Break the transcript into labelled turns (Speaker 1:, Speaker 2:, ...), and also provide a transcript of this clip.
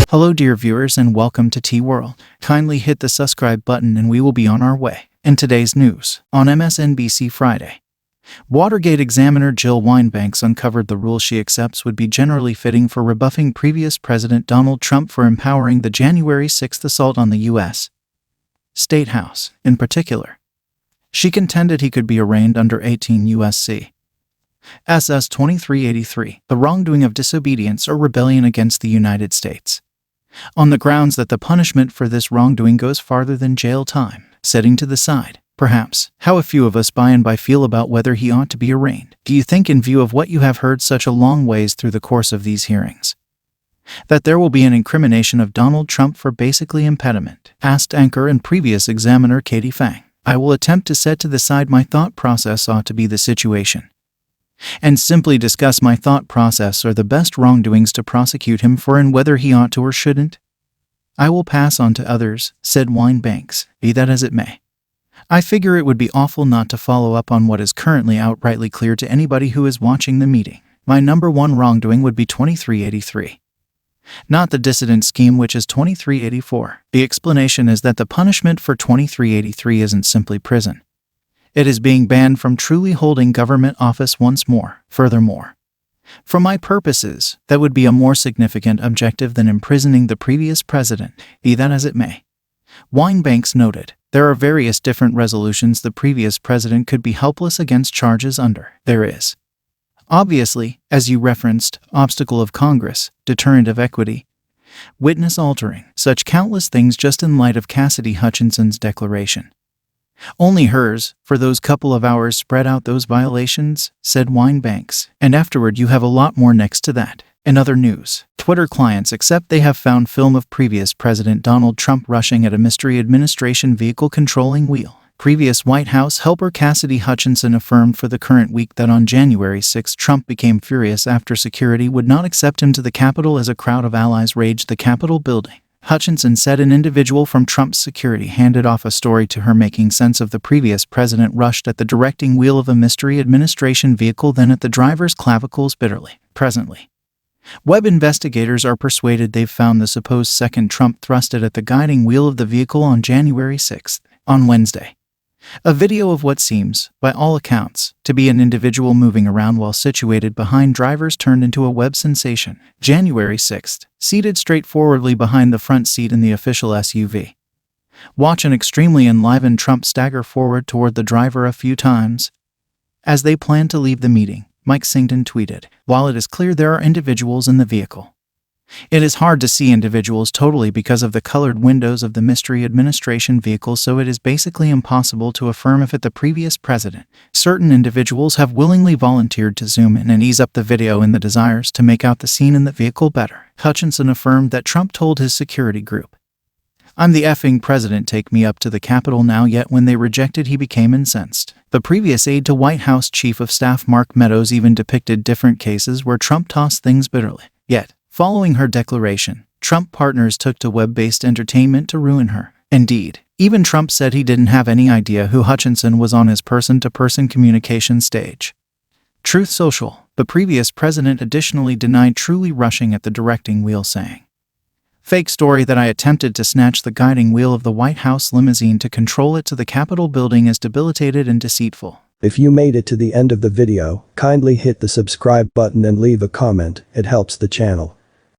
Speaker 1: Hello dear viewers and welcome to T-World. Kindly hit the subscribe button and we will be on our way. In today's news, on MSNBC Friday, Watergate examiner Jill Wine-Banks uncovered the rule she accepts would be generally fitting for rebuffing previous President Donald Trump for empowering the January 6th assault on the U.S. State House, in particular. She contended he could be arraigned under 18 U.S.C. SS 2383, the wrongdoing of disobedience or rebellion against the United States, on the grounds that the punishment for this wrongdoing goes farther than jail time, setting to the side, perhaps, how a few of us by and by feel about whether he ought to be arraigned. Do you think, in view of what you have heard such a long ways through the course of these hearings, that there will be an incrimination of Donald Trump for basically impediment? Asked anchor and previous examiner Katie Fang. I will attempt to set to the side my thought process ought to be the situation, and simply discuss my thought process or the best wrongdoings to prosecute him for and whether he ought to or shouldn't. I will pass on to others, said Wine-Banks, be that as it may. I figure it would be awful not to follow up on what is currently outrightly clear to anybody who is watching the meeting. My number one wrongdoing would be 2383. Not the dissident scheme, which is 2384. The explanation is that the punishment for 2383 isn't simply prison. It is being banned from truly holding government office once more. Furthermore, for my purposes, that would be a more significant objective than imprisoning the previous president, be that as it may. Wine-Banks noted, there are various different resolutions the previous president could be helpless against charges under. There is, obviously, as you referenced, obstacle of Congress, deterrent of equity, witness altering, such countless things just in light of Cassidy Hutchinson's declaration. Only hers, for those couple of hours spread out those violations, said Wine-Banks, and afterward you have a lot more next to that. In other news, Twitter clients accept they have found film of previous President Donald Trump rushing at a mystery administration vehicle controlling wheel. Previous White House helper Cassidy Hutchinson affirmed for the current week that on January 6 Trump became furious after security would not accept him to the Capitol as a crowd of allies raged the Capitol building. Hutchinson said an individual from Trump's security handed off a story to her making sense of the previous president rushed at the directing wheel of a mystery administration vehicle, then at the driver's clavicles bitterly. Presently, web investigators are persuaded they've found the supposed second Trump thrusted at the guiding wheel of the vehicle on January 6th. On Wednesday, a video of what seems, by all accounts, to be an individual moving around while situated behind drivers turned into a web sensation. January 6th, seated straightforwardly behind the front seat in the official SUV. Watch an extremely enlivened Trump stagger forward toward the driver a few times. As they plan to leave the meeting, Mike Singleton tweeted, while it is clear there are individuals in the vehicle, it is hard to see individuals totally because of the colored windows of the mystery administration vehicle, so it is basically impossible to affirm if at the previous president. Certain individuals have willingly volunteered to zoom in and ease up the video in the desires to make out the scene in the vehicle better. Hutchinson affirmed that Trump told his security group, "I'm the effing president, take me up to the Capitol now," yet when they rejected he became incensed. The previous aide to White House Chief of Staff Mark Meadows even depicted different cases where Trump tossed things bitterly. Yet, following her declaration, Trump partners took to web-based entertainment to ruin her. Indeed, even Trump said he didn't have any idea who Hutchinson was on his person-to-person communication stage. Truth Social, the previous president additionally denied truly rushing at the directing wheel, saying, "Fake story that I attempted to snatch the guiding wheel of the White House limousine to control it to the Capitol building is debilitated and deceitful."
Speaker 2: If you made it to the end of the video, kindly hit the subscribe button and leave a comment, it helps the channel.